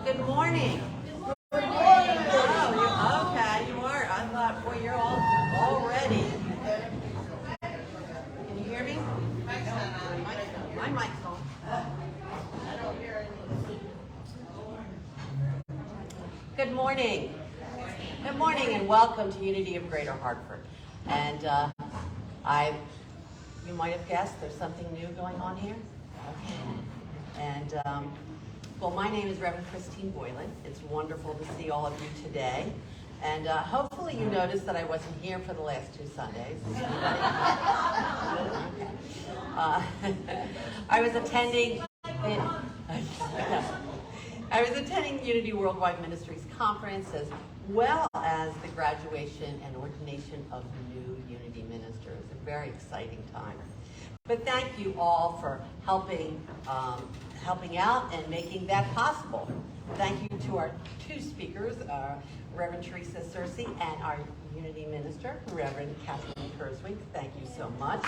Good morning. Good morning. Oh, okay, you are. I thought, boy, you're all ready. Can you hear me? My mic's on. Good morning. Good morning, and welcome to Unity of Greater Hartford. And you might have guessed there's something new going on here. Okay. And well, my name is Reverend Christine Boylan. It's wonderful to see all of you today. And hopefully you noticed that I wasn't here for the last 2 Sundays. I was attending Unity Worldwide Ministries Conference, as well as the graduation and ordination of new Unity ministers. A very exciting time. But thank you all for helping out and making that possible. Thank you to our 2 speakers, Reverend Teresa Searcy and our Unity Minister, Reverend Kathleen Kerswig. Thank you so much.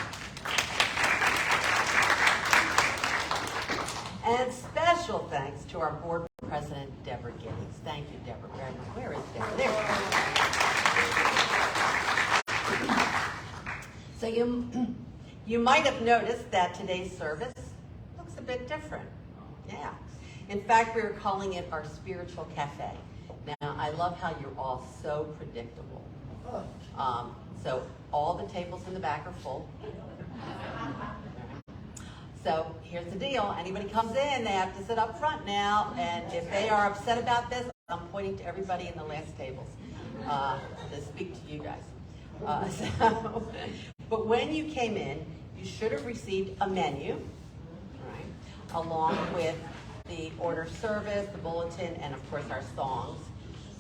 And special thanks to our board president, Deborah Giddings. Thank you, Deborah, very much. Where is Deborah? There. So you might have noticed that today's service looks a bit different. Yeah. In fact, we were calling it our spiritual cafe. Now, I love how you're all so predictable. So all the tables in the back are full. So here's the deal. Anybody comes in, they have to sit up front now. And if they are upset about this, I'm pointing to everybody in the last tables to speak to you guys. But when you came in, you should have received a menu, right, along with the order of service, the bulletin, and of course our songs.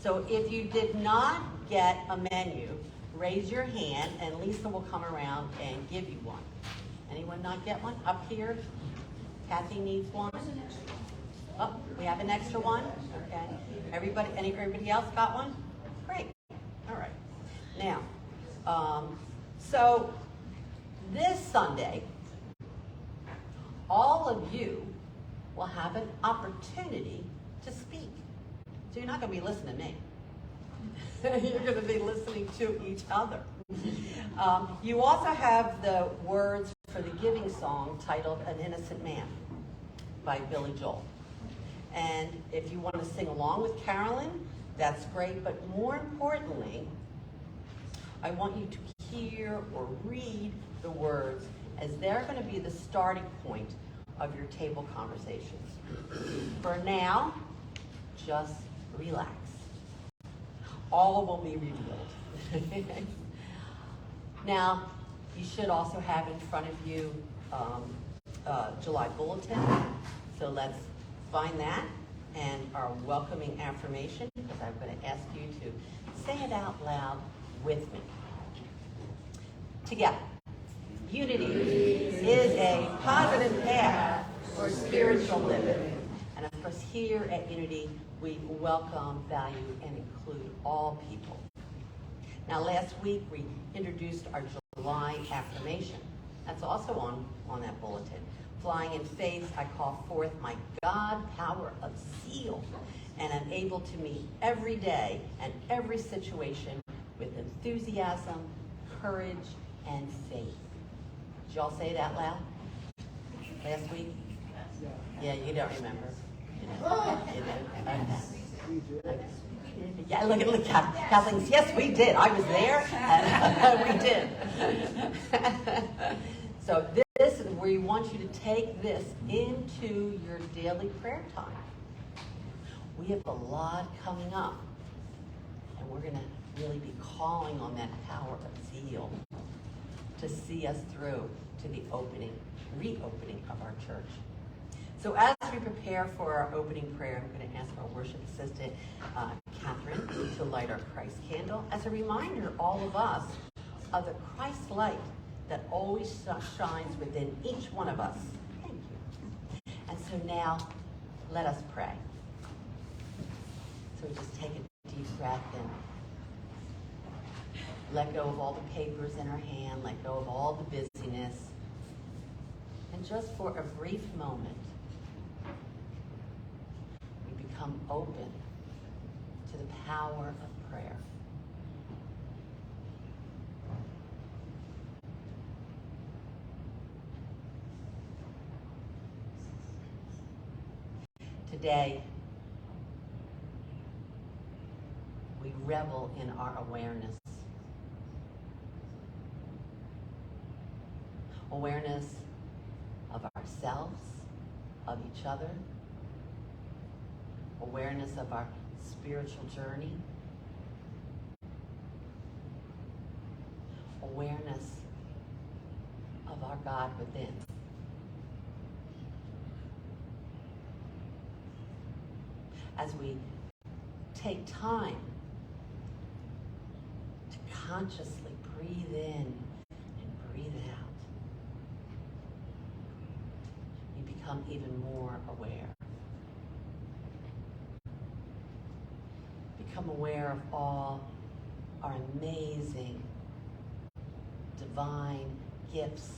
So if you did not get a menu, raise your hand and Lisa will come around and give you one. Anyone not get one? Up here? Kathy needs one. Oh, we have an extra one? Okay. Everybody else got one? Great. All right. Now, so this Sunday, all of you will have an opportunity to speak. So you're not going to be listening to me. You're going to be listening to each other. You also have the words for the giving song titled An Innocent Man by Billy Joel. And if you want to sing along with Carolyn, that's great. But more importantly, I want you to hear or read the words, as they're going to be the starting point of your table conversations. For now, just relax. All will be revealed. Now, you should also have in front of you July bulletin. So let's find that and our welcoming affirmation, because I'm going to ask you to say it out loud with me. Together. Unity is a positive path for spiritual living. And of course, here at Unity, we welcome, value, and include all people. Now, last week, we introduced our July affirmation. That's also on that bulletin. Flying in faith, I call forth my God power of zeal, and I'm able to meet every day and every situation with enthusiasm, courage, and faith. Did y'all say it out loud last week? Yeah, you don't remember. Okay. Yeah, look, Kathleen. Yes, we did. I was there, and we did. So this is where we want you to take this into your daily prayer time. We have a lot coming up, and we're going to really be calling on that power of zeal to see us through to the reopening of our church. So as we prepare for our opening prayer, I'm going to ask our worship assistant, Catherine, to light our Christ candle as a reminder, all of us, of the Christ light that always shines within each one of us. Thank you. And so now, let us pray. So we just take a deep breath and let go of all the papers in our hand, let go of all the busyness, and just for a brief moment, we become open to the power of prayer. Today, we revel in our awareness. Awareness of ourselves, of each other, awareness of our spiritual journey, awareness of our God within. As we take time to consciously breathe in and breathe out, we become even more aware. Become aware of all our amazing, divine gifts,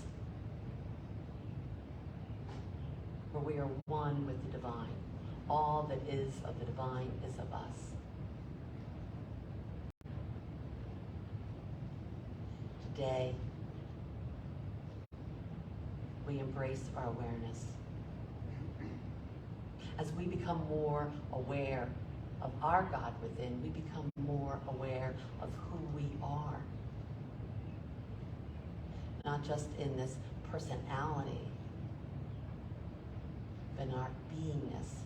where we are one with the divine. All that is of the divine is of us. Today, we embrace our awareness. As we become more aware of our God within, we become more aware of who we are. Not just in this personality, but in our beingness.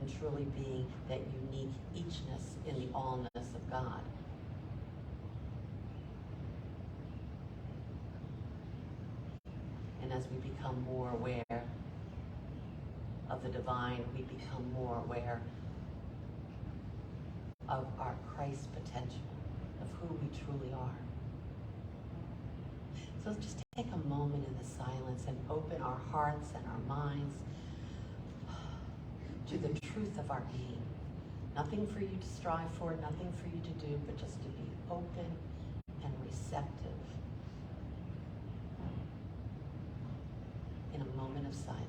And truly being that unique eachness in the allness of God. And as we become more aware of the divine, we become more aware of our Christ potential, of who we truly are. So just take a moment in the silence and open our hearts and our minds to the truth of our being. Nothing for you to strive for, nothing for you to do, but just to be open and receptive in a moment of silence.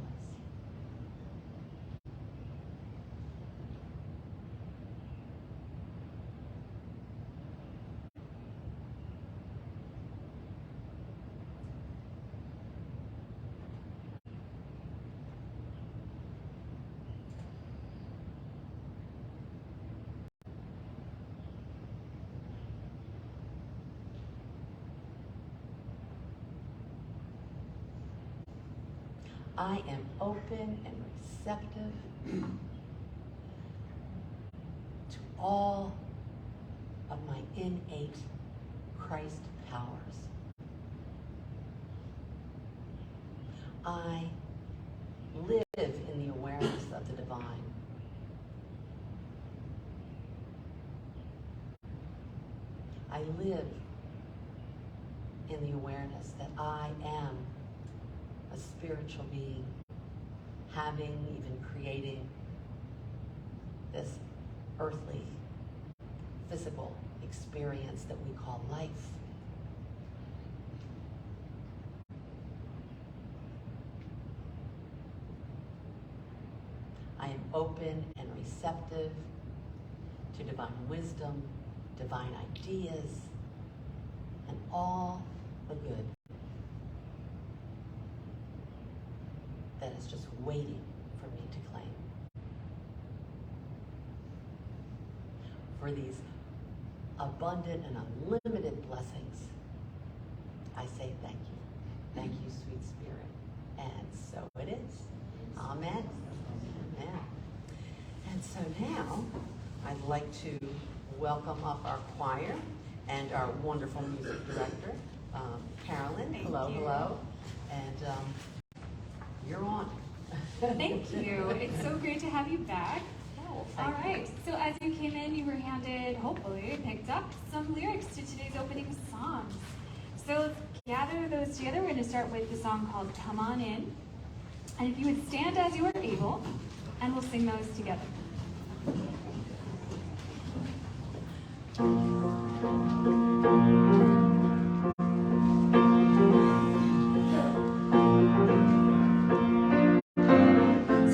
I am open and receptive to all of my innate Christ powers. I live in the awareness of the divine. I live in the awareness that I am a spiritual being, having, even creating this earthly, physical experience that we call life. I am open and receptive to divine wisdom, divine ideas, and all the good that is just waiting for me to claim. For these abundant and unlimited blessings, I say thank you. Thank you, sweet spirit. And so it is. Amen. Amen. And so now, I'd like to welcome up our choir and our wonderful music director, Carolyn. Hello, hello. And you're on. Thank you. It's so great to have you back. All right. So as you came in, you were handed, hopefully, picked up some lyrics to today's opening songs. So let's gather those together. We're going to start with the song called Come On In. And if you would stand as you are able, and we'll sing those together.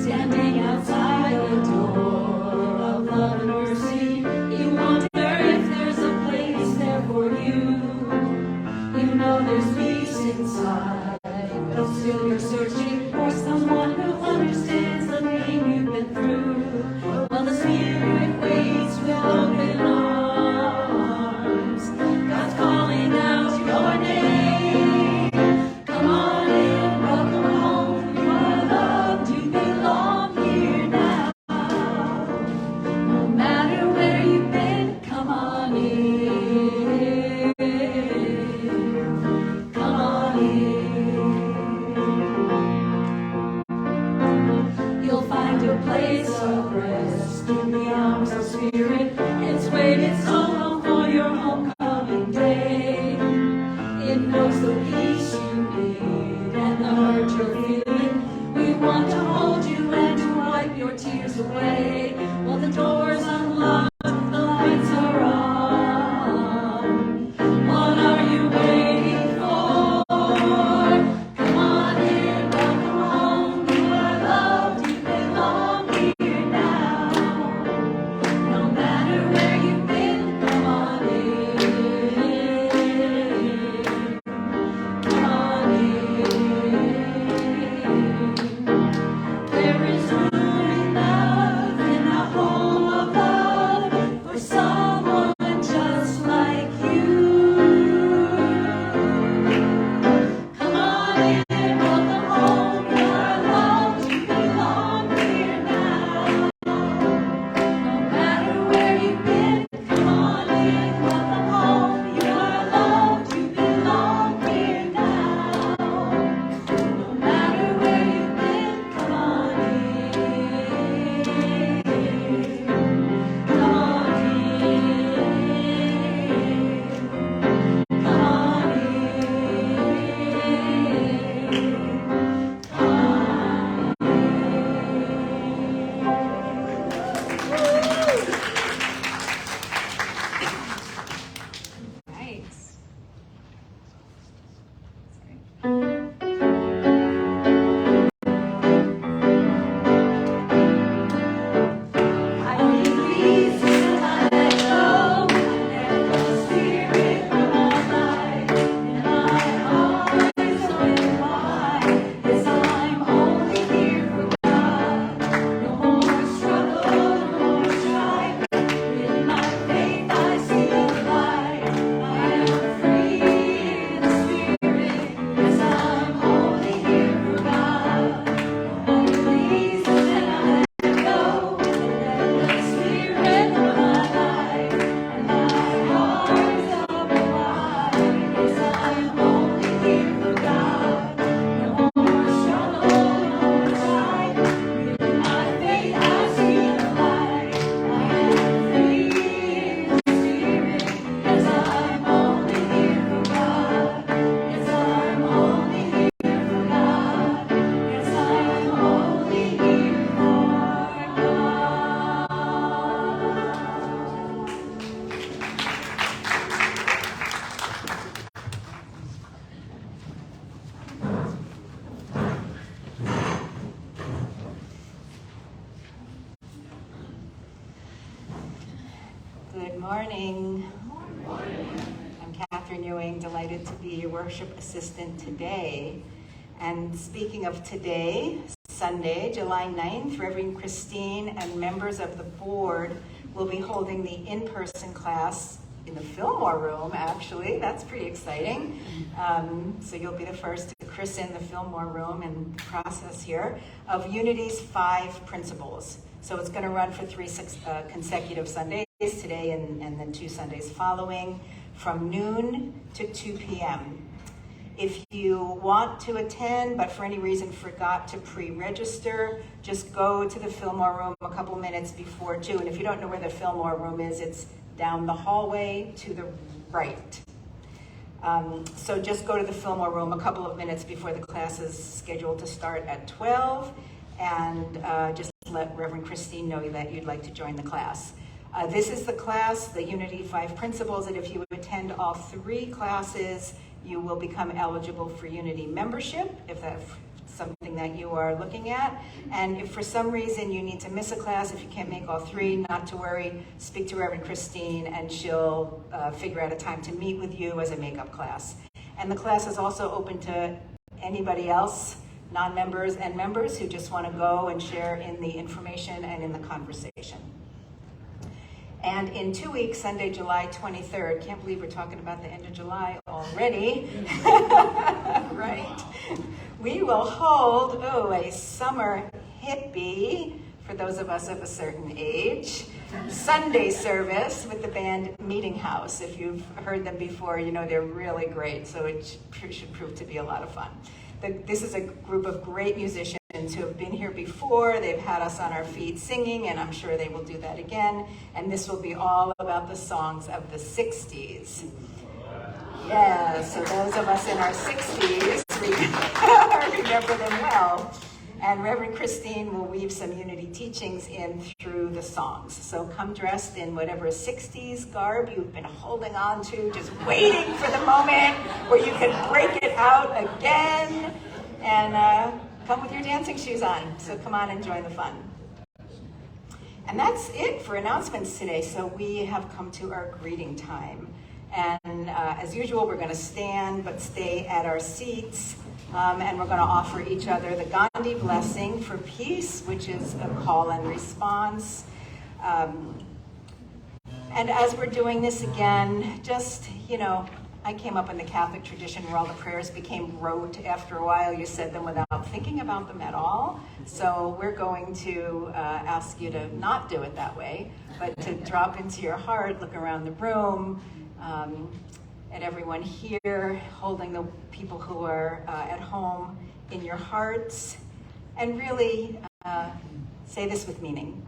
Stand searching for someone who understands the pain you've been through. Well, the Spirit waits with open arms. God's calling out your name. Come on in, welcome home. You are loved, you belong here now. No matter where you've been, come on in. Come on in. You'll find a place of rest in the arms of Spirit. It's waited so long for your homecoming day. It knows the peace you need and the hurt you're feeling. We want to hold you and to wipe your tears away. Well, the door's unlocked, the lights are on. What are you waiting for? Come on in, welcome home. You are loved, you belong here now. No matter where you've been, come on in. Come on in. There is room enough in our home above for someone just like you. Come on in, welcome home. You are loved, you belong here now. No matter where you've been, come on in, welcome home. You are loved, you belong here now. No matter where you've been, come on in. Come on in. Come on Nice. I release and I let go. Let the Spirit come alive. And my eyes open wide. Yes, I'm only here for God. No more struggle, no more strife. In my faith I see the light. I am free in the Spirit. Yes, I'm only here for God. I release and I let go. Let the Spirit come alive. And my heart is open wide. Yes, I'm only here for God. No more struggle, no more strife. In my faith I see the light. I am free in the Spirit. Yes, I'm only here for God. Yes, I'm only here for God. Yes, I'm only here for God. Good morning. I'm Catherine Ewing, delighted to be your worship assistant today. And speaking of today, Sunday, July 9th, Reverend Christine and members of the board will be holding the in-person class in the Fillmore room, actually. That's pretty exciting. So you'll be the first to christen the Fillmore room and process here of Unity's 5 principles. So it's going to run for 3 consecutive Sundays, today and then 2 Sundays following, from noon to 2 p.m. If you want to attend, but for any reason forgot to pre-register, just go to the Fillmore room a couple minutes before 2. And if you don't know where the Fillmore room is, it's down the hallway to the right. So just go to the Fillmore room a couple of minutes before the class is scheduled to start at 12, and just let Reverend Christine know that you'd like to join the class. This is the class, the Unity 5 Principles, and if you attend all 3 classes, you will become eligible for Unity membership, if that's something that you are looking at. And if for some reason you need to miss a class, if you can't make all 3, not to worry, speak to Reverend Christine and she'll figure out a time to meet with you as a makeup class. And the class is also open to anybody else non-members, and members who just want to go and share in the information and in the conversation. And in 2 weeks, Sunday, July 23rd, can't believe we're talking about the end of July already, right? We will hold, a summer hippie, for those of us of a certain age, Sunday service with the band Meeting House. If you've heard them before, you know they're really great, so it should prove to be a lot of fun. This is a group of great musicians who have been here before. They've had us on our feet singing, and I'm sure they will do that again. And this will be all about the songs of the 60s. Yeah, so those of us in our 60s, remember them well. And Reverend Christine will weave some unity teachings in through the songs. So come dressed in whatever 60s garb you've been holding on to, just waiting for the moment where you can break it out again. And come with your dancing shoes on. So come on and join the fun. And that's it for announcements today. So we have come to our greeting time. And as usual, we're going to stand but stay at our seats. And we're going to offer each other the Gandhi blessing for peace, which is a call and response. And as we're doing this again, just, I came up in the Catholic tradition where all the prayers became rote after a while. You said them without thinking about them at all. So we're going to ask you to not do it that way, but to drop into your heart, look around the room, at everyone here, holding the people who are at home in your hearts, and really say this with meaning.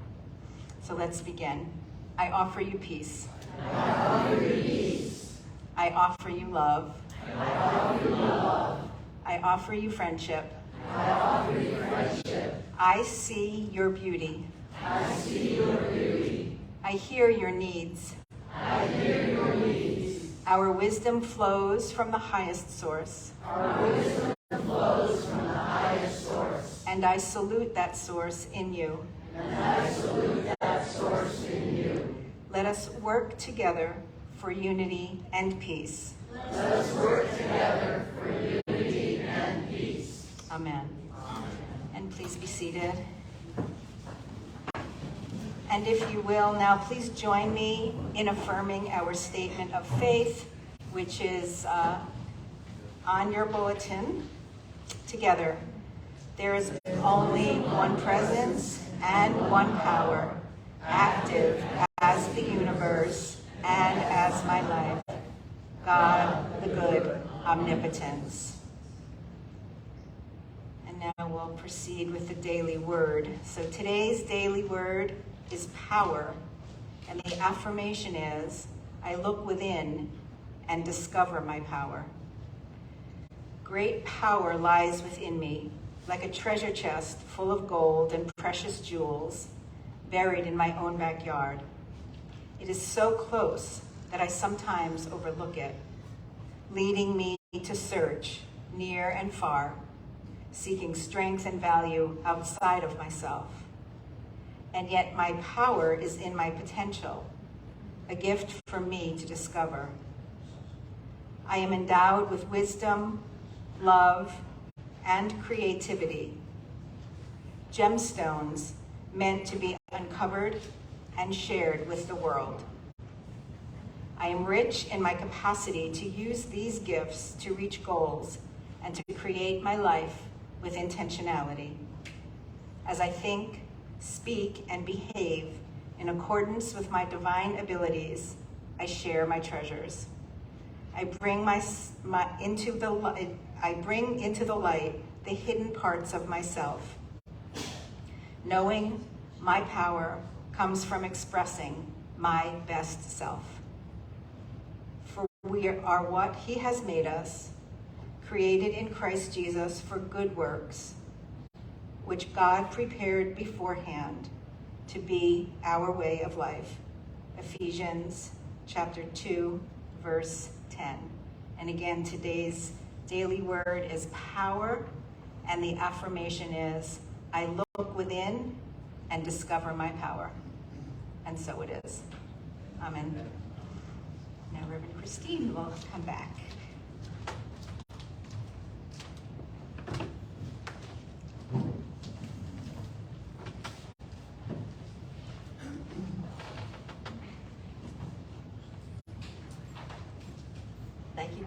So let's begin. I offer you peace. I offer you peace. I offer you love. I offer you love. I offer you friendship. I offer you friendship. I see your beauty. I see your beauty. I hear your needs. I hear your needs. Our wisdom flows from the highest source. Our wisdom flows from the highest source. And I salute that source in you. And I salute that source in you. Let us work together for unity and peace. Let us work together for unity and peace. Amen. And please be seated. And if you will, now please join me in affirming our statement of faith, which is on your bulletin. Together, there is only one presence and one power, active as the universe and as my life. God, the good, omnipotence. And now we'll proceed with the daily word. So today's daily word is power, and the affirmation is, I look within and discover my power. Great power lies within me, like a treasure chest full of gold and precious jewels, buried in my own backyard. It is so close that I sometimes overlook it, leading me to search near and far, seeking strength and value outside of myself. And yet my power is in my potential, a gift for me to discover. I am endowed with wisdom, love, and creativity, gemstones meant to be uncovered and shared with the world. I am rich in my capacity to use these gifts to reach goals and to create my life with intentionality. As I think, speak, and behave in accordance with my divine abilities, I share my treasures. I bring into the light the hidden parts of myself. Knowing my power comes from expressing my best self. For we are what He has made us, created in Christ Jesus for good works, which God prepared beforehand to be our way of life. Ephesians chapter 2, verse 10. And again, today's daily word is power, and the affirmation is, I look within and discover my power. And so it is. Amen. Now Reverend Christine will come back.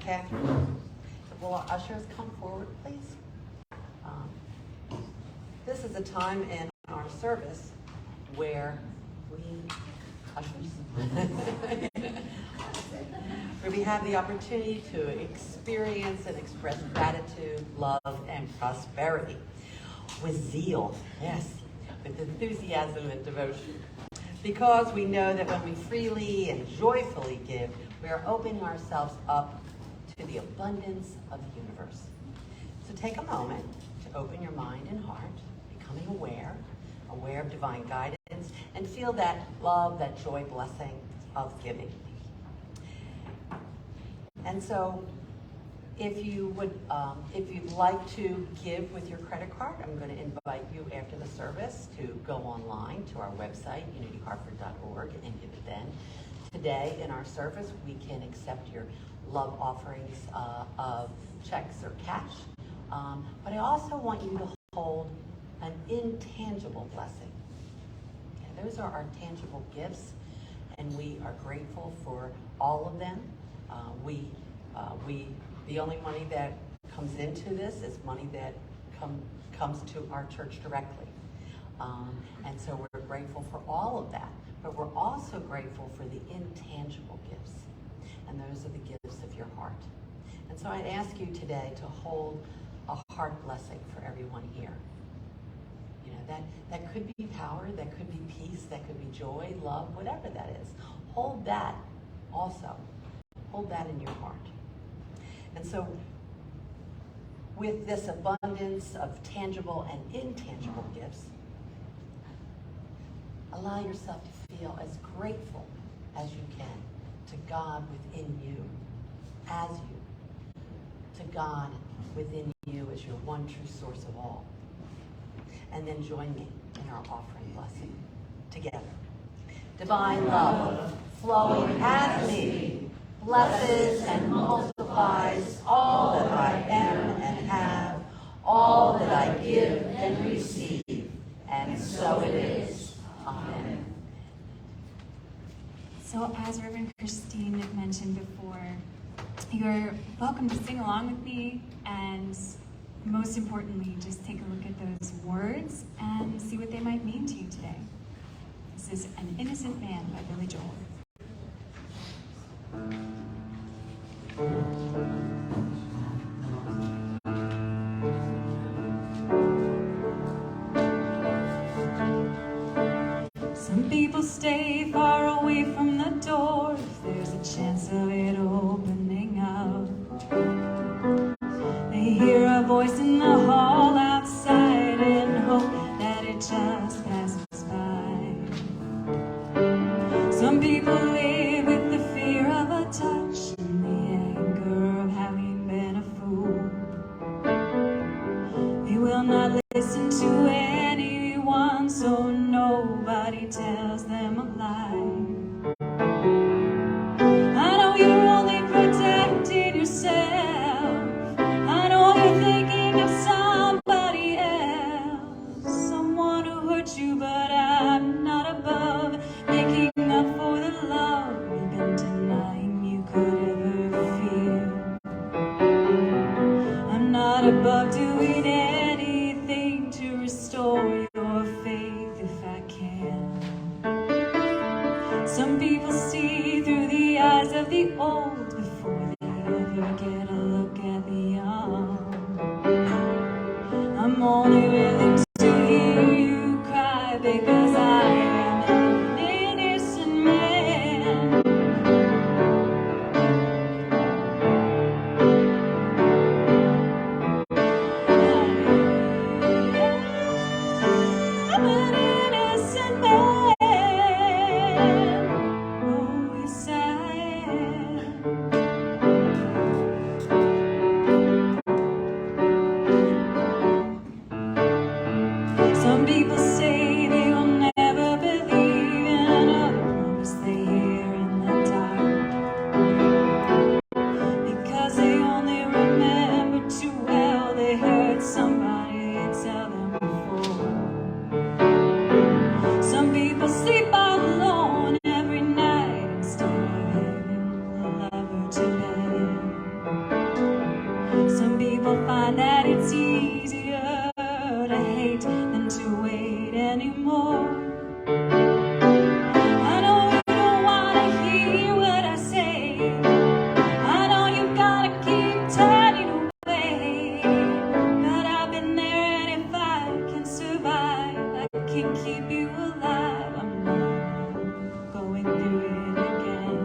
Catherine. Will our ushers come forward, please? This is a time in our service where where we have the opportunity to experience and express gratitude, love, and prosperity with zeal, yes, with enthusiasm and devotion. Because we know that when we freely and joyfully give, we are opening ourselves up to the abundance of the universe. So take a moment to open your mind and heart, becoming aware of divine guidance, and feel that love, that joy, blessing of giving. And so, if you'd like to give with your credit card, I'm going to invite you after the service to go online to our website, unityhartford.org, and give it then. Today in our service, we can accept your love offerings of checks or cash, but I also want you to hold an intangible blessing. Okay, those are our tangible gifts, and we are grateful for all of them. The only money that comes into this is money that comes to our church directly. And so we're grateful for all of that, but we're also grateful for the intangible gifts. And those are the gifts of your heart. And so I'd ask you today to hold a heart blessing for everyone here. You know, that could be power, that could be peace, that could be joy, love, whatever that is. Hold that also. Hold that in your heart. And so with this abundance of tangible and intangible gifts, allow yourself to feel as grateful as you can to God within you, as you, to God within you as your one true source of all. And then join me in our offering blessing together. Divine love flowing at me blesses and multiplies all that I am and have, all that I give and receive, and so it is. Amen. So as Reverend Christine mentioned before, you're welcome to sing along with me, and most importantly, just take a look at those words and see what they might mean to you today. This is An Innocent Man by Billy Joel. Some people stay far away from the door if there's a chance of it opening up. They hear a voice in the hall outside and hope that it just passes by. Some people live with the fear of a touch and the anger of having been a fool. They will not listen to anyone, so nobody tells them a lie. I know you're only protecting yourself. I know you're thinking of somebody else, someone who hurt you can keep you alive. I'm not going through it again.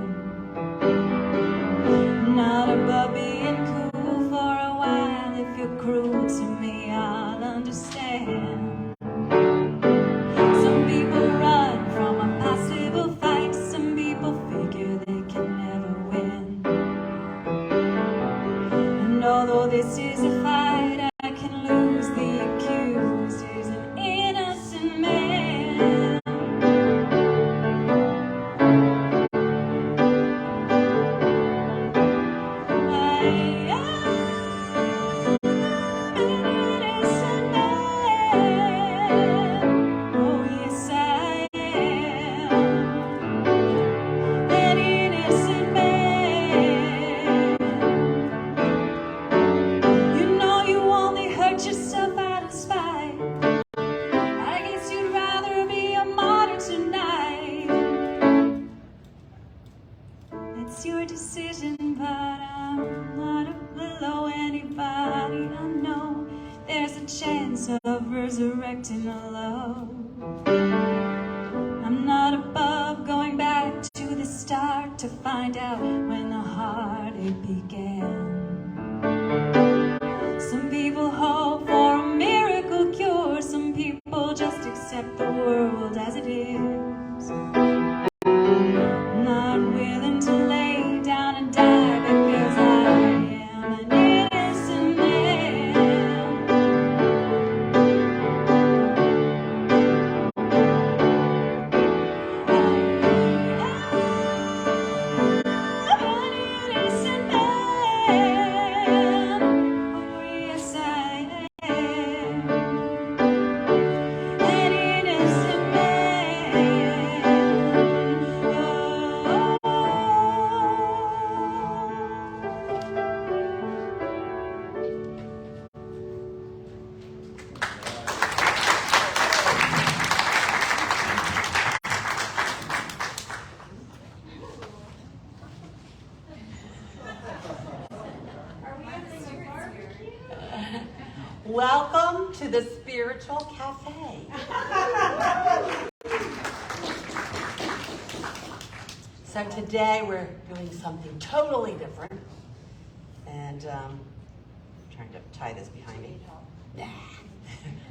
Not above being cool for a while. If you're cruel to me, I'll understand. Some people run from a possible fight. Some people figure they can never win. And although this is a fight I can lose, the accused is an innocent man. I am an innocent man. Oh yes I am an innocent man. You know you only hurt yourself out of spite. I guess you'd rather be a martyr tonight. It's your decision, but I'm not below anybody. I know there's a chance of resurrecting a love. I'm not above going back to the start to find out when the heartache began. Some people hope for a miracle cure. Some people just accept the world as it is. Not willing to lay down and die because I am an innocent man. I am an innocent man. Oh yes I am an innocent man. Oh. Welcome to the Spiritual Cafe. So today we're doing something totally different. And I'm trying to tie this behind me. Nah.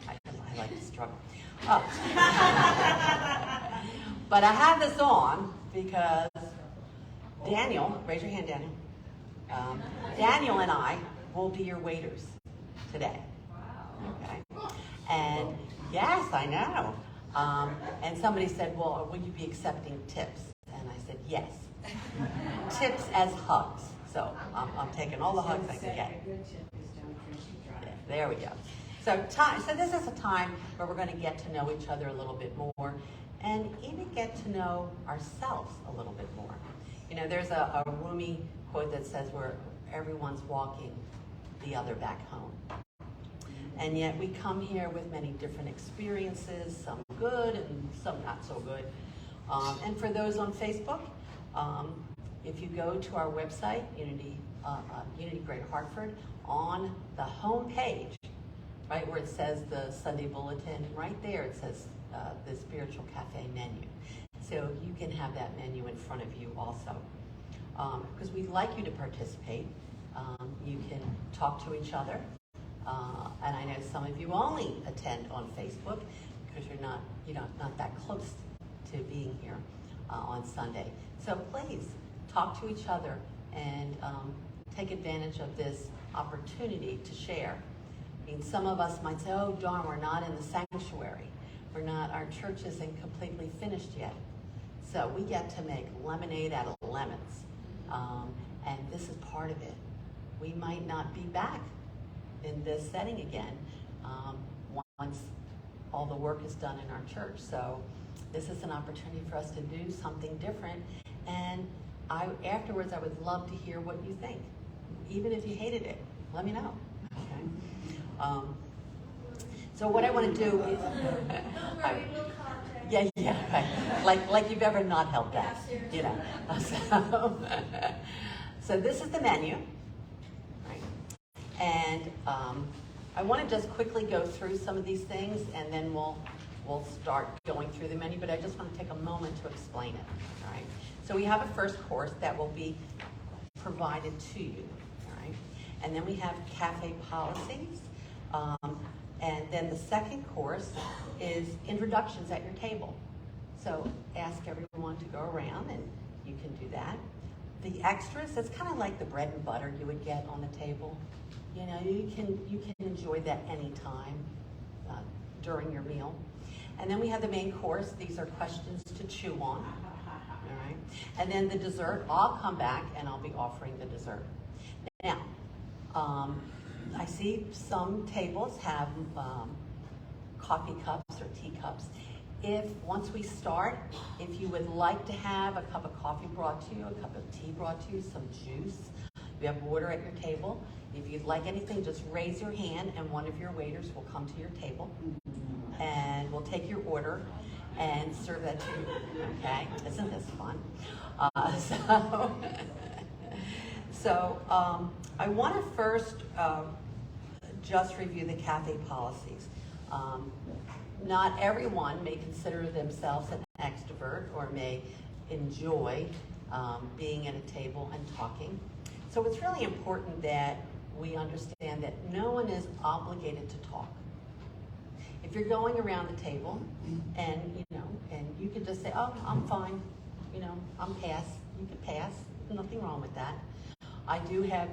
I like to struggle. Oh. But I have this on because Daniel, raise your hand, Daniel. Daniel and I will be your waiters today. Okay. And yes, I know. And somebody said, well, will you be accepting tips? And I said, yes. Tips as hugs. So I'm taking all the hugs I can get. Yeah, there we go. So this is a time where we're going to get to know each other a little bit more and even get to know ourselves a little bit more. You know, there's a Rumi quote that says where everyone's walking the other back home. And yet we come here with many different experiences, some good and some not so good. And for those on Facebook, if you go to our website, Unity Greater Hartford, on the home page, right where it says the Sunday Bulletin, right there it says the Spiritual Cafe menu. So you can have that menu in front of you also. Because we'd like you to participate. You can talk to each other. And I know some of you only attend on Facebook because you're not that close to being here on Sunday. So please talk to each other and take advantage of this opportunity to share. I mean, some of us might say, oh darn, we're not in the sanctuary. Our church isn't completely finished yet. So we get to make lemonade out of lemons. And this is part of it. We might not be back in this setting again once all the work is done in our church. So this is an opportunity for us to do something different. And afterwards, I would love to hear what you think. Even if you hated it, let me know. Okay. So what I want to do is... Yeah, right. Like you've ever not held back, you know. So this is the menu, right? And I want to just quickly go through some of these things, and then we'll we'll start going through the menu, but I just want to take a moment to explain it, all right? So we have a first course that will be provided to you, all right? And then we have cafe policies. And then the second course is introductions at your table. So ask everyone to go around, and you can do that. The extras, that's kind of like the bread and butter you would get on the table. You know, you can enjoy that anytime during your meal. And then we have the main course. These are questions to chew on. All right. And then the dessert, I'll come back and I'll be offering the dessert. Now, I see some tables have coffee cups or teacups. Once we start, if you would like to have a cup of coffee brought to you, a cup of tea brought to you, some juice, you have water at your table. If you'd like anything, just raise your hand and one of your waiters will come to your table and we'll take your order and serve that to you, okay? Isn't this fun? So I want to first just review the cafe policies. Not everyone may consider themselves an extrovert or may enjoy being at a table and talking. So it's really important that we understand that no one is obligated to talk. If you're going around the table and you could just say, oh, I'm fine, I'm pass. You could pass, nothing wrong with that. I do have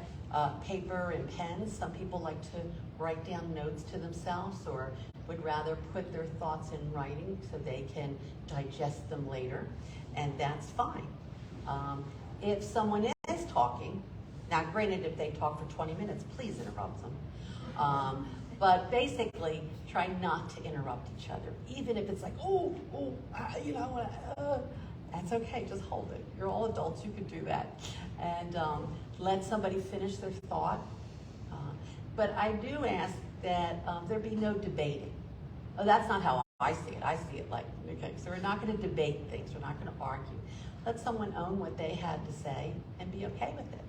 paper and pens. Some people like to write down notes to themselves or would rather put their thoughts in writing so they can digest them later, and that's fine. If someone is talking, now granted if they talk for 20 minutes, please interrupt them. But basically, try not to interrupt each other. Even if it's like, that's okay, just hold it. You're all adults, you can do that. And let somebody finish their thought. But I do ask that there be no debating. Oh, that's not how I see it. I see it like, okay, so we're not going to debate things. We're not going to argue. Let someone own what they had to say and be okay with it,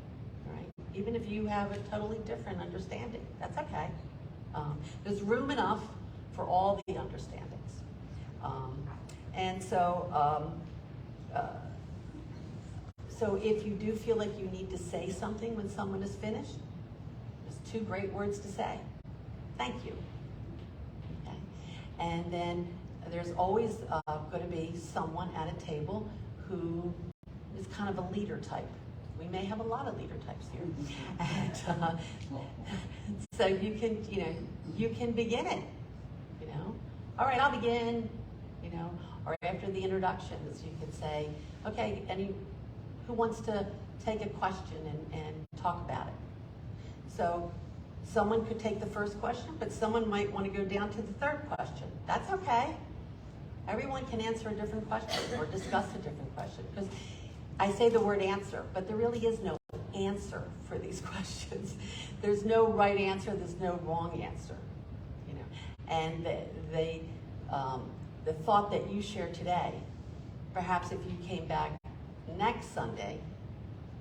right? Even if you have a totally different understanding, that's okay. There's room enough for all the understandings. So if you do feel like you need to say something when someone is finished, there's 2 great words to say. Thank you. Okay? And then there's always going to be someone at a table who is kind of a leader type. We may have a lot of leader types here. And, so you can begin it, All right, I'll begin, or after the introductions, you can say, okay, who wants to take a question and talk about it? So someone could take the first question, but someone might want to go down to the 3rd question. That's okay. Everyone can answer a different question or discuss a different question. Because I say the word answer, but there really is no answer for these questions. There's no right answer, there's no wrong answer. And the thought that you shared today, perhaps if you came back next Sunday,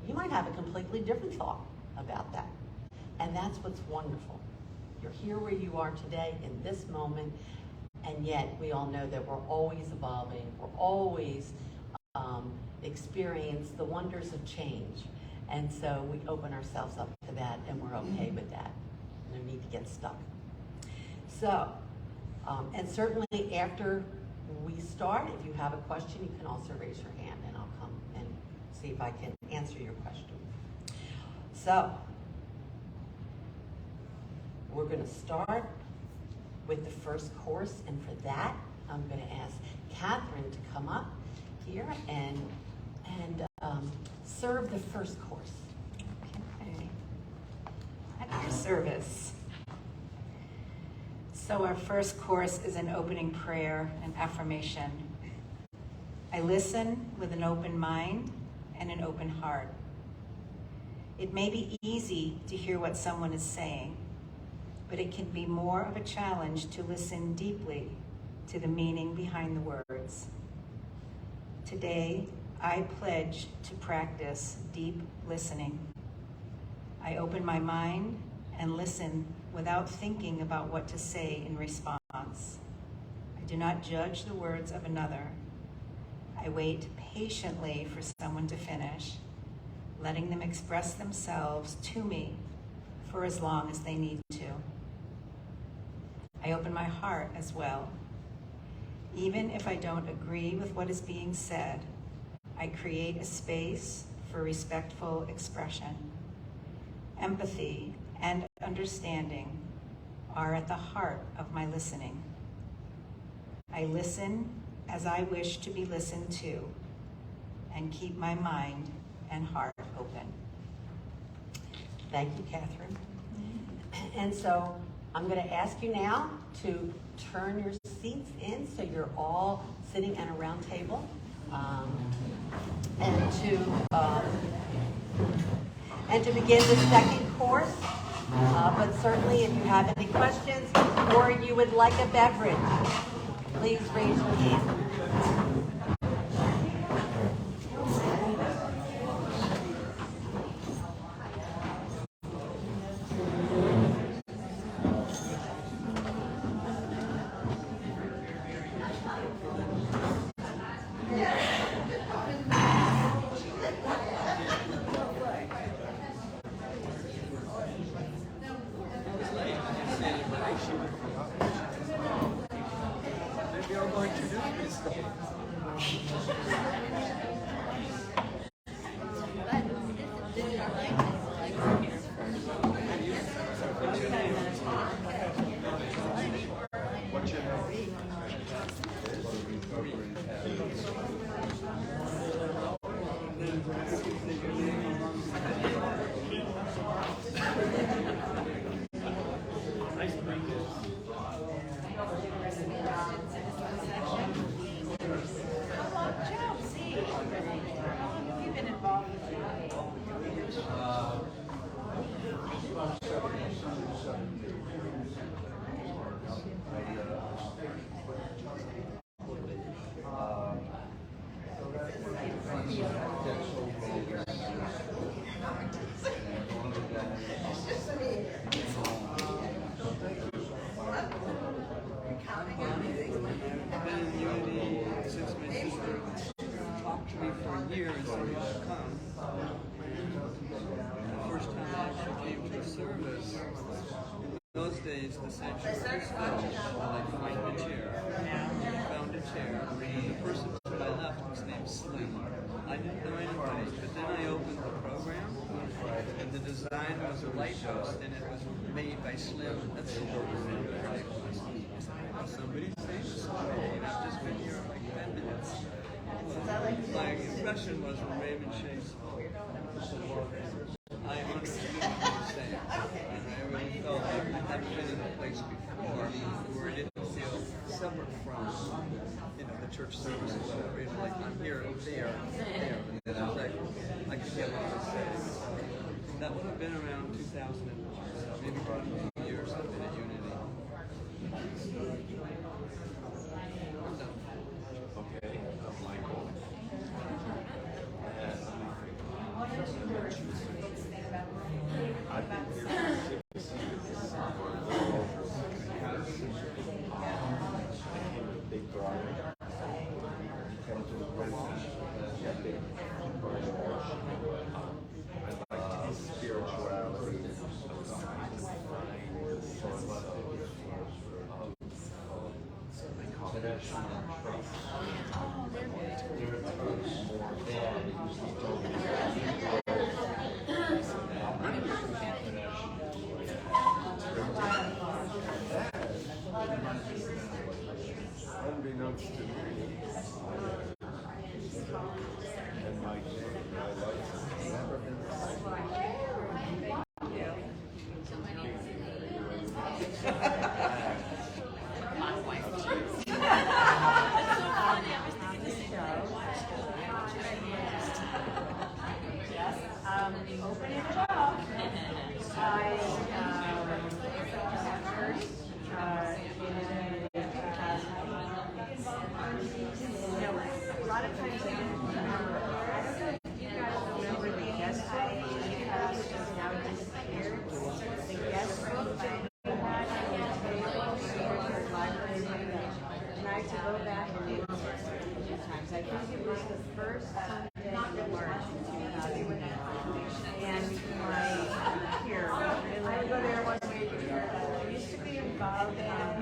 you might have a completely different thought about that. And that's what's wonderful. You're here where you are today in this moment, and yet we all know that we're always evolving. We're always experience the wonders of change. And so we open ourselves up to that, and we're okay with that. No need to get stuck. So, and certainly after we start, if you have a question, you can also raise your hand, and I'll come and see if I can answer your question. So, we're going to start with the first course, and for that, I'm going to ask Catherine to come up here and serve the first course. Okay. At your service. So our first course is an opening prayer and affirmation. I listen with an open mind and an open heart. It may be easy to hear what someone is saying, but it can be more of a challenge to listen deeply to the meaning behind the words. Today, I pledge to practice deep listening. I open my mind and listen without thinking about what to say in response. I do not judge the words of another. I wait patiently for someone to finish, letting them express themselves to me for as long as they need to. I open my heart as well. Even if I don't agree with what is being said, I create a space for respectful expression. Empathy and understanding are at the heart of my listening. I listen as I wish to be listened to and keep my mind and heart open. Thank you, Catherine. And so I'm going to ask you now to turn your seats in so you're all sitting at a round table. And to begin the second course, but certainly if you have any questions or you would like a beverage, please raise your hand. The sanctuary was found a chair. We found a chair. The person to my left was named Slim. I didn't know anybody, but then I opened the program, and the design was a light post, and it was made by Slim. That's the whole light post. Somebody's saying somebody, and I've just been here like 10 minutes. My impression was when Raymond Chase, I understood what he was saying, and I really felt like I hadn't been in a place before where I didn't feel separate from, the church services. So really, like I'm here, there, and then I was like, I could get what he was saying. That would have been around 2001, so maybe 22 years I've been at Unity. Okay, Michael. I think big brother. Come to the present. I like spirituality. Connection and trust. Unbeknownst to me, and my life has never been the same. Open it up. A lot of times I didn't remember. I don't know if you guys remember to go back and do this a few times. I think it was the first Sunday in March in 2009. And my peer, I would go there once a week. I used to be involved in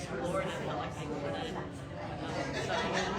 Explore it and felt like I couldn't. So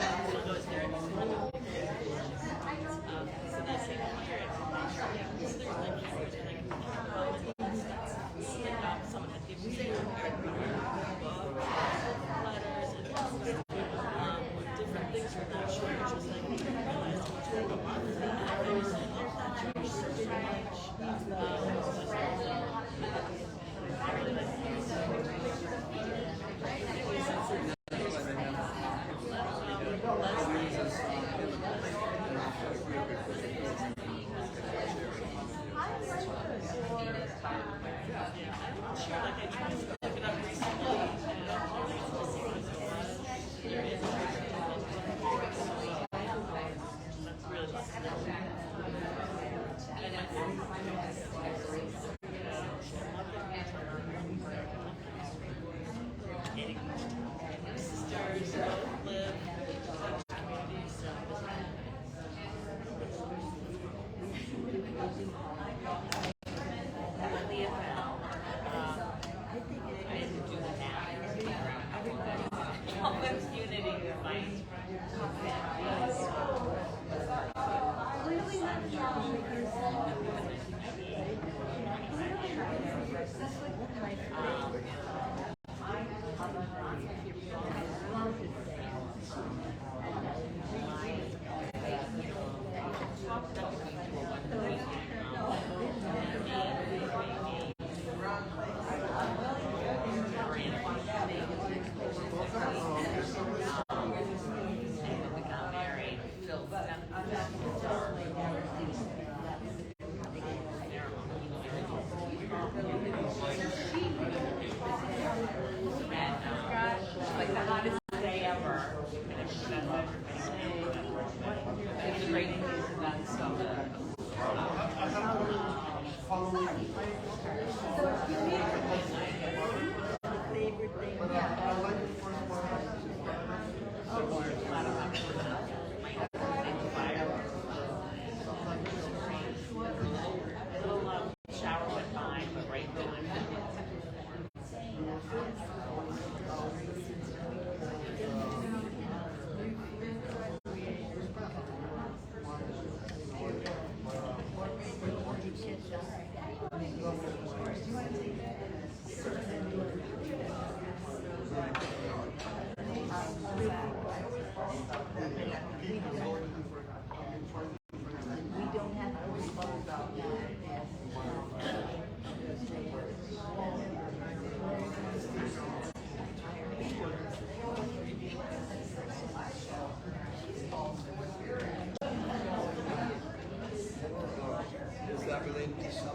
Is that related to summer?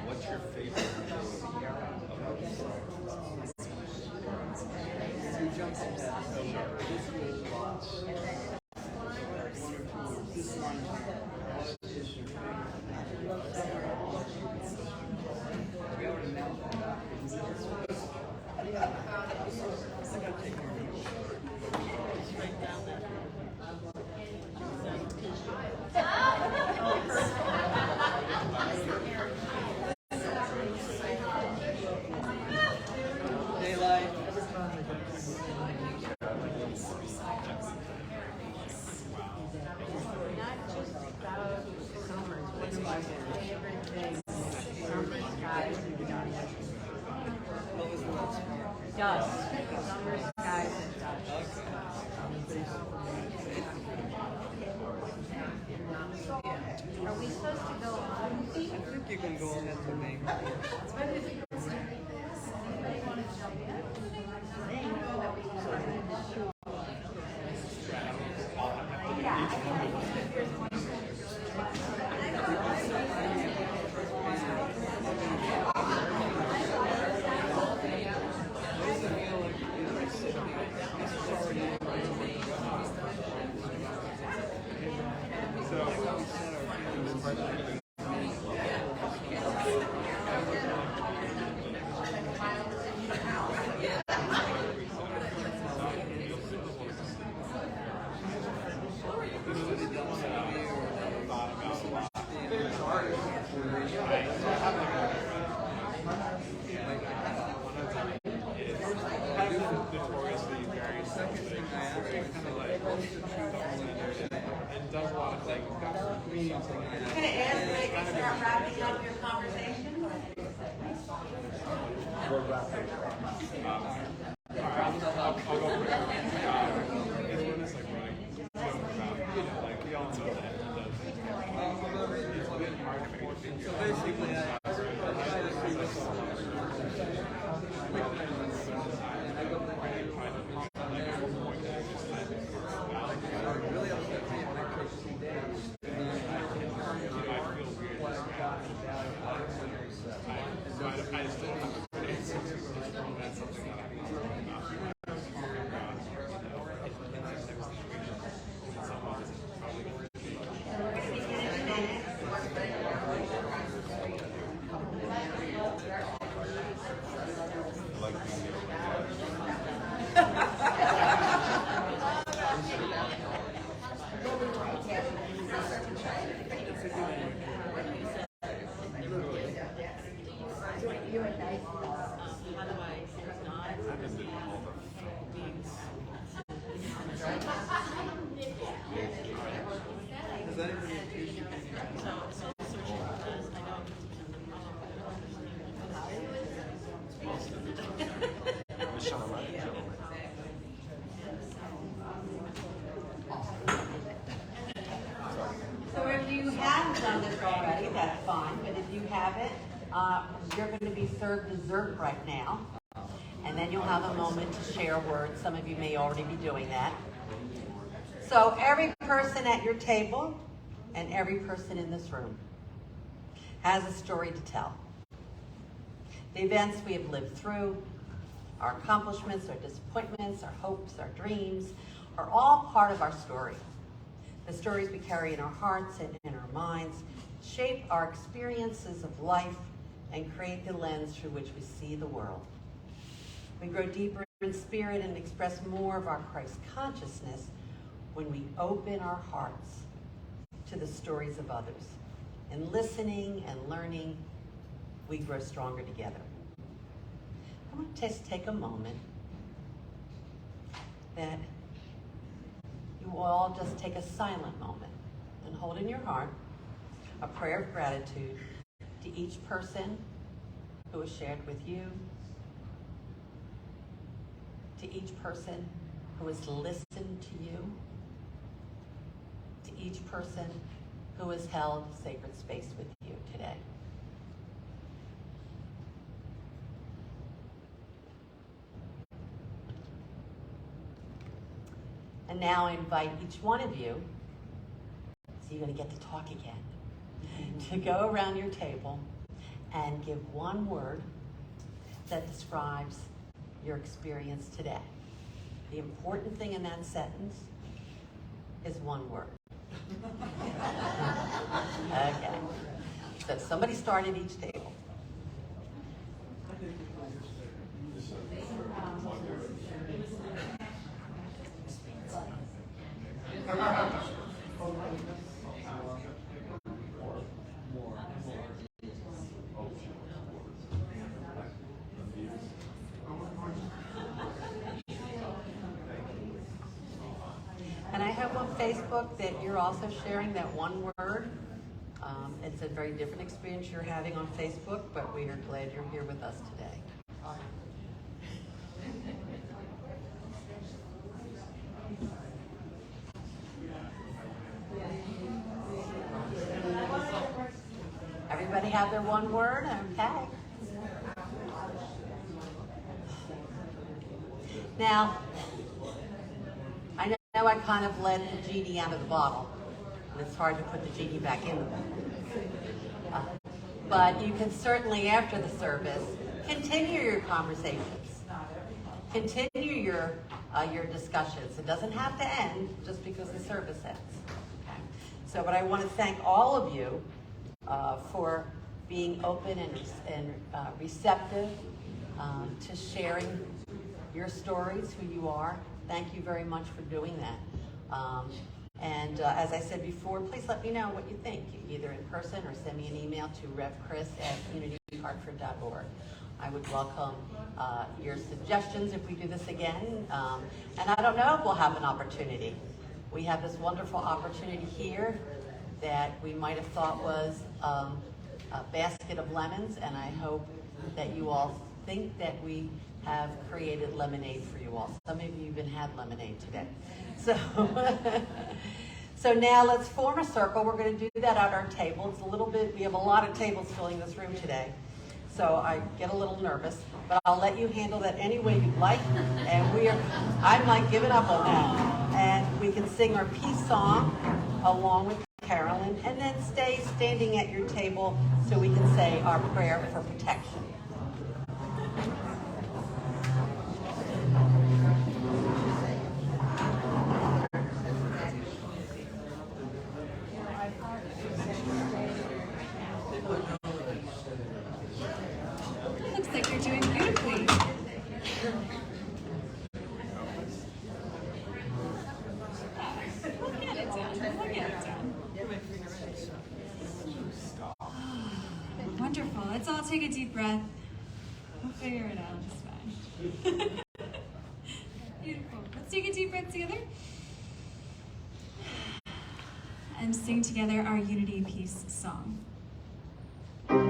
What's your favorite meal about the summer? You jump into that. This is lots. This one, what is your favorite? We already know that. I gotta take care of you. Straight down there. Daylight. Dust. Summer skies and dust. Are we supposed to go on? I think you can go ahead with me. Has anybody accused you of being So if you haven't done this already, that's fine, but if you haven't, you're going to be served dessert right now. And then you'll have a moment to share words. Some of you may already be doing that. So every person at your table and every person in this room has a story to tell. The events we have lived through, our accomplishments, our disappointments, our hopes, our dreams, are all part of our story. The stories we carry in our hearts and in our minds shape our experiences of life and create the lens through which we see the world. We grow deeper in spirit and express more of our Christ consciousness when we open our hearts to the stories of others. In listening and learning, we grow stronger together. I'm going to just take a moment that you all just take a silent moment and hold in your heart a prayer of gratitude to each person who has shared with you, to each person who has listened to you, to each person who has held sacred space with you today. And now I invite each one of you, so you're going to get to talk again, to go around your table and give one word that describes your experience today. The important thing in that sentence is one word. Okay. So somebody start at each table. And I hope on Facebook that you're also sharing that one word. It's a very different experience you're having on Facebook, but we are glad you're here with us today. Everybody have their one word? Okay. Now, I know I kind of let the genie out of the bottle, and it's hard to put the genie back in the bottle. But you can certainly, after the service, continue your conversations. Continue your discussions. It doesn't have to end just because the service ends. Okay? So, but I want to thank all of you for being open and receptive to sharing your stories, who you are. Thank you very much for doing that. And as I said before, please let me know what you think, either in person or send me an email to revchris@unityhartford.org. I would welcome your suggestions if we do this again. And I don't know if we'll have an opportunity. We have this wonderful opportunity here that we might have thought was a basket of lemons, and I hope that you all think that we have created lemonade for you all. Some of you even had lemonade today. So, so now let's form a circle. We're going to do that at our table. It's a little bit, we have a lot of tables filling this room today. So I get a little nervous, but I'll let you handle that any way you'd like. And I'm like giving up on that. And we can sing our peace song along with Carolyn, and then stay standing at your table so we can say our prayer for protection. Looks like you're doing beautifully. Look at it, Dan. Look at it, Dan. Wonderful. Let's all take a deep breath. We'll figure it out. It's fine. Beautiful. take a deep breath together. And sing together our Unity Peace song. Let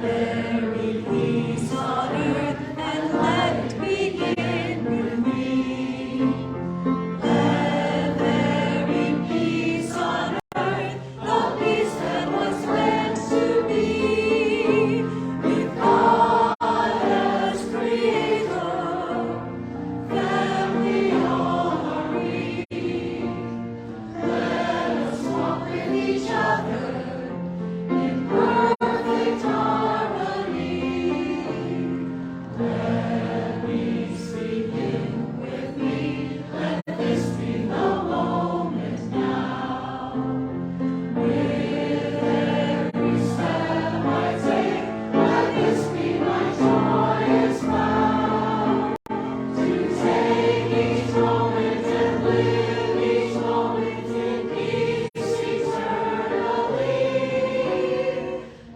there be peace on earth, and let it begin with me. Let there be peace on earth, the peace that was meant to be. With God as Creator, family harmony. Let us walk with each other in perfect harmony. Let peace begin with me. Let this be the moment now. With every step I take, let this be my joyous vow. To take each moment and live each moment in peace eternally.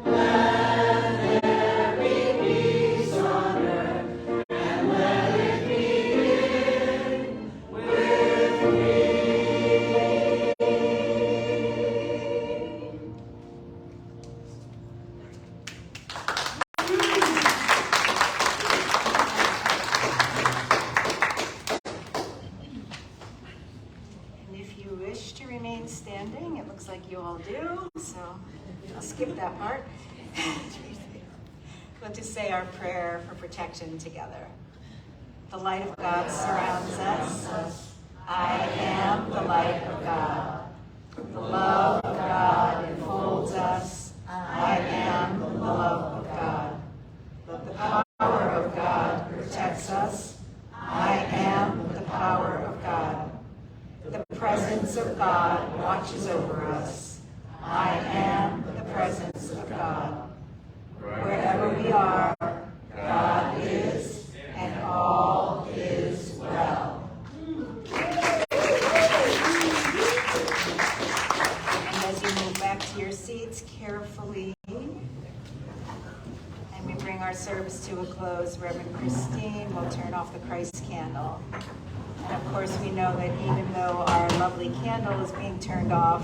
Let there be peace on earth, and let it begin with me. And if you wish to remain standing, it looks like you all do, so I'll skip that part. We'll just say our prayer for protection together. The light of God surrounds us. I am the light of God. The love of God enfolds us. I am the love of God. The power of God protects us. I am the power of God. The presence of God watches over us. I am the presence of God. Wherever we are, God is, and all is well. And as you move back to your seats carefully, and we bring our service to a close, Reverend Christine will turn off the Christ candle. And of course, we know that even though our lovely candle is being turned off,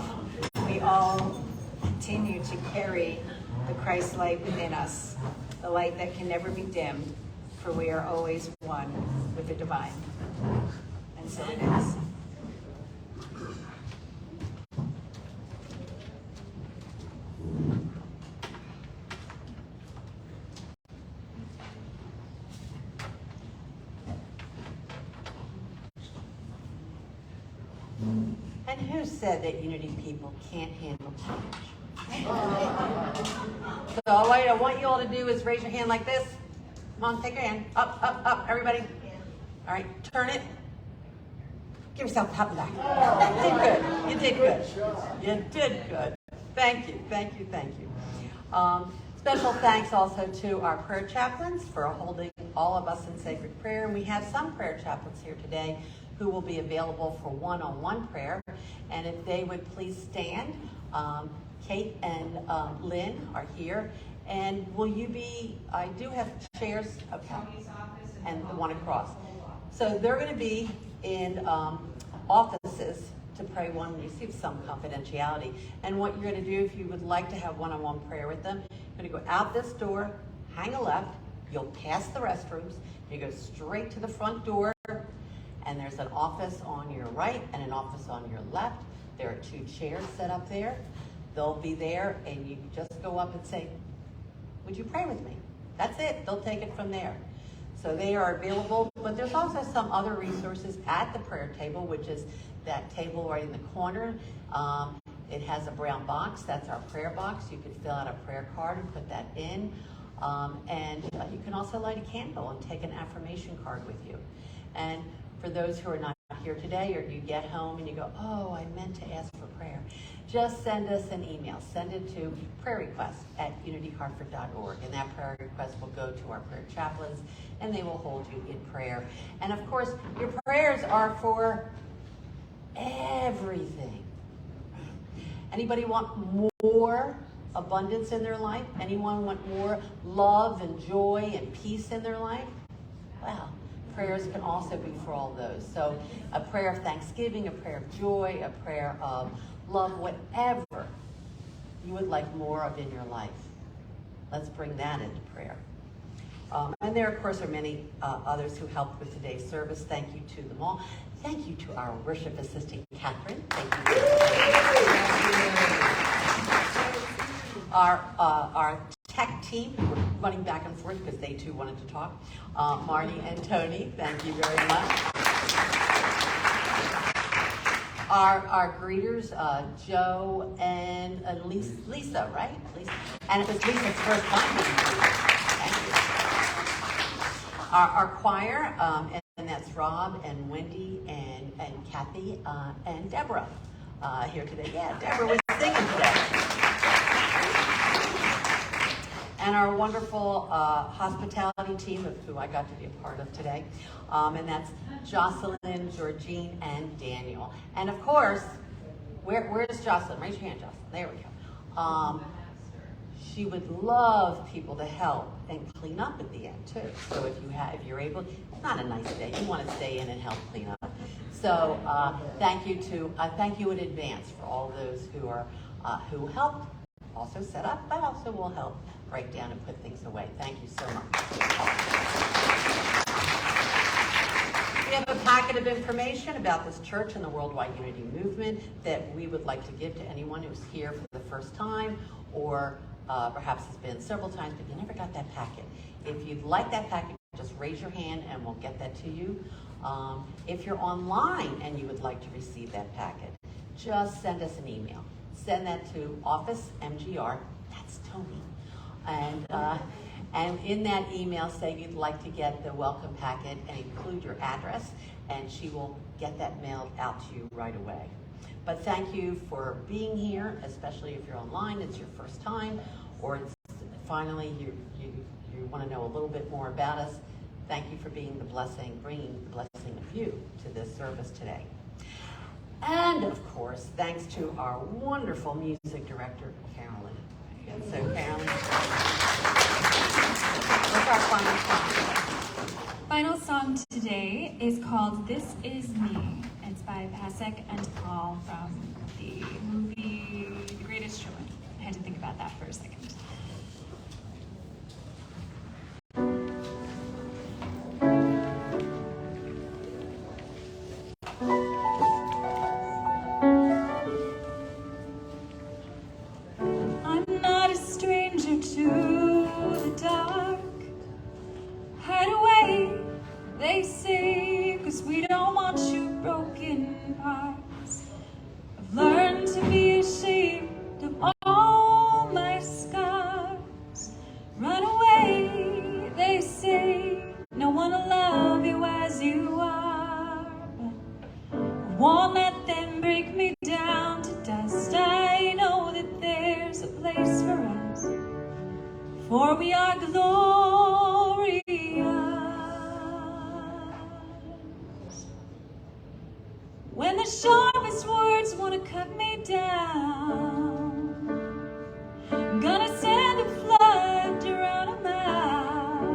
we all continue to carry the Christ light within us, the light that can never be dimmed, for we are always one with the divine. And so it is. And who said that Unity people can't handle change? So what I want you all to do is raise your hand like this. Come on, take your hand. Up, up, up, everybody. All right, turn it. Give yourself a pat on the back. You did good. You did good. Thank you, thank you, thank you. Special thanks also to our prayer chaplains for holding all of us in sacred prayer. And we have some prayer chaplains here today who will be available for one-on-one prayer. And if they would please stand, Kate and Lynn are here. And will you be, I do have chairs, okay, and the one across. So they're going to be in offices to pray one, receive some confidentiality. And what you're going to do, if you would like to have one-on-one prayer with them, you're going to go out this door, hang a left, you'll pass the restrooms, you go straight to the front door, and there's an office on your right and an office on your left. There are 2 chairs set up there. They'll be there, and you just go up and say, would you pray with me? That's it. They'll take it from there. So they are available, but there's also some other resources at the prayer table, which is that table right in the corner. It has a brown box. That's our prayer box. You can fill out a prayer card and put that in. And you can also light a candle and take an affirmation card with you. And for those who are not here today, or you get home and you go, oh, I meant to ask for prayer, just send us an email. Send it to prayerrequest@unityhartford.org, and that prayer request will go to our prayer chaplains, and they will hold you in prayer. And of course, your prayers are for everything. Anybody want more abundance in their life? Anyone want more love and joy and peace in their life? Well, prayers can also be for all those. So a prayer of thanksgiving, a prayer of joy, a prayer of love, whatever you would like more of in your life. Let's bring that into prayer. And there, of course, are many others who helped with today's service. Thank you to them all. Thank you to our worship assistant, Catherine. Thank you. Our tech team, who were running back and forth because they too wanted to talk. Marty and Tony, thank you very much. Our greeters, Joe and Lisa, right? Lisa. And it was Lisa's first time being here. Thank you. Our choir, and that's Rob and Wendy and Kathy and Deborah here today. Yeah, Deborah was singing today. And our wonderful hospitality team, of who I got to be a part of today. And that's Jocelyn, Georgine, and Daniel. And of course, where's Jocelyn? Raise your hand, Jocelyn. There we go. She would love people to help and clean up at the end too. So if you're able, it's not a nice day. You want to stay in and help clean up. So thank you in advance for all those who helped also set up, but also will help break down and put things away. Thank you so much. We have a packet of information about this church and the Worldwide Unity Movement that we would like to give to anyone who's here for the first time, or perhaps has been several times, but you never got that packet. If you'd like that packet, just raise your hand and we'll get that to you. If you're online and you would like to receive that packet, just send us an email. Send that to Office MGR, that's Tony. And in that email, say you'd like to get the welcome packet and include your address, and she will get that mailed out to you right away. But thank you for being here, especially if you're online, it's your first time, or it's finally you want to know a little bit more about us. Thank you for being the blessing, bringing the blessing of you to this service today. And of course, thanks to our wonderful music director, Carolyn. And so Carolyn, what's our final song? Final song today is called This Is Me. It's by Pasek and Paul from the movie The Greatest Showman. I had to think about that for a second. I'm not a stranger to the dark. Hide away, they say, 'cause we don't want you broken parts. I've learned to be ashamed of all my scars. Run away, they say, no one will love you as you are. But I won't let them break me down to dust. I know that there's a place for us, for we are glorious. When the sharpest words want to cut me down, I'm gonna send a flood to drown them out.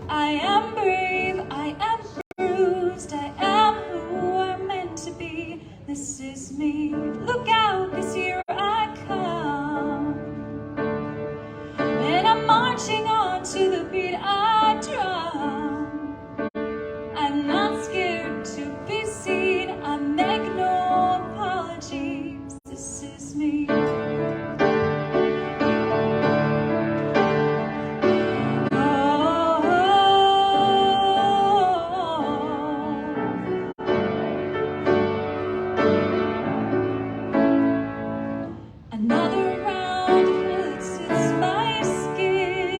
I am brave, I am bruised, I am who I'm meant to be. This is me. Look out, 'cause here I come. And I'm marching on to the beat I drum. I'm not scared to be seen. I make no apologies. This is me. Another round hurts, it's my skin.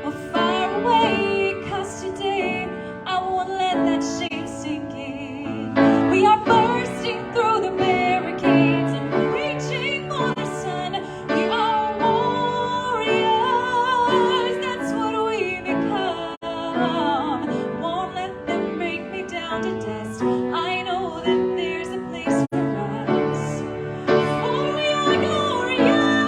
Or far away, 'cause today I won't let that shame sink in. We are bursting through the barricades and reaching for the sun. We are warriors, that's what we become. Won't let them break me down to dust. I know that there's a place for us. For we are glorious.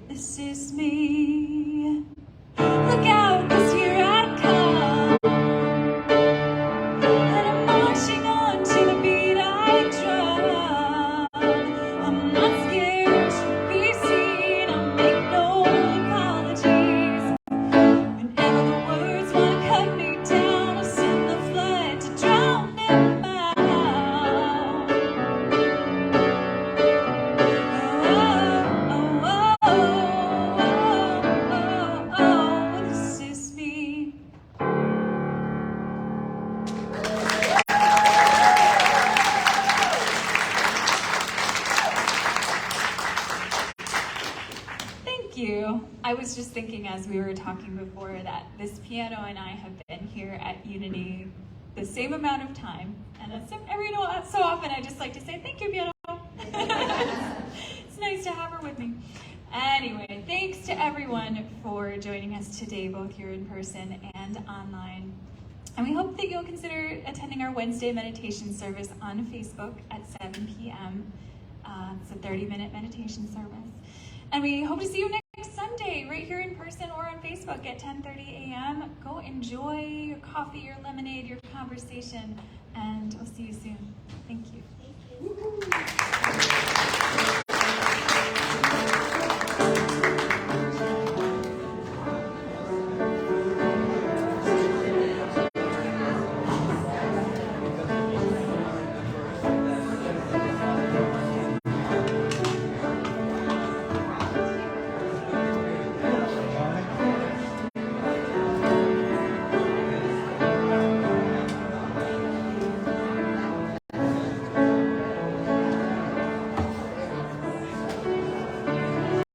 this is me. Look out, 'cause here I come. And I'm marching on to the beat I drum. I'm not scared to be seen, I'll make no apologies. Whenever the words wanna cut me down, I'll send the flood to drown them out. This is me. Thank you. I was just thinking as we were talking before that this piano and I have been here at Unity the same amount of time, and every so often I just like to say thank you, piano. It's nice to have her with me. Anyway, thanks to everyone for joining us today, both here in person and online. And we hope that you'll consider attending our Wednesday meditation service on Facebook at 7 p.m. It's a 30-minute meditation service. And we hope to see you next Sunday, right here in person or on Facebook at 10:30 a.m. Go enjoy your coffee, your lemonade, your conversation, and we'll see you soon. Thank you.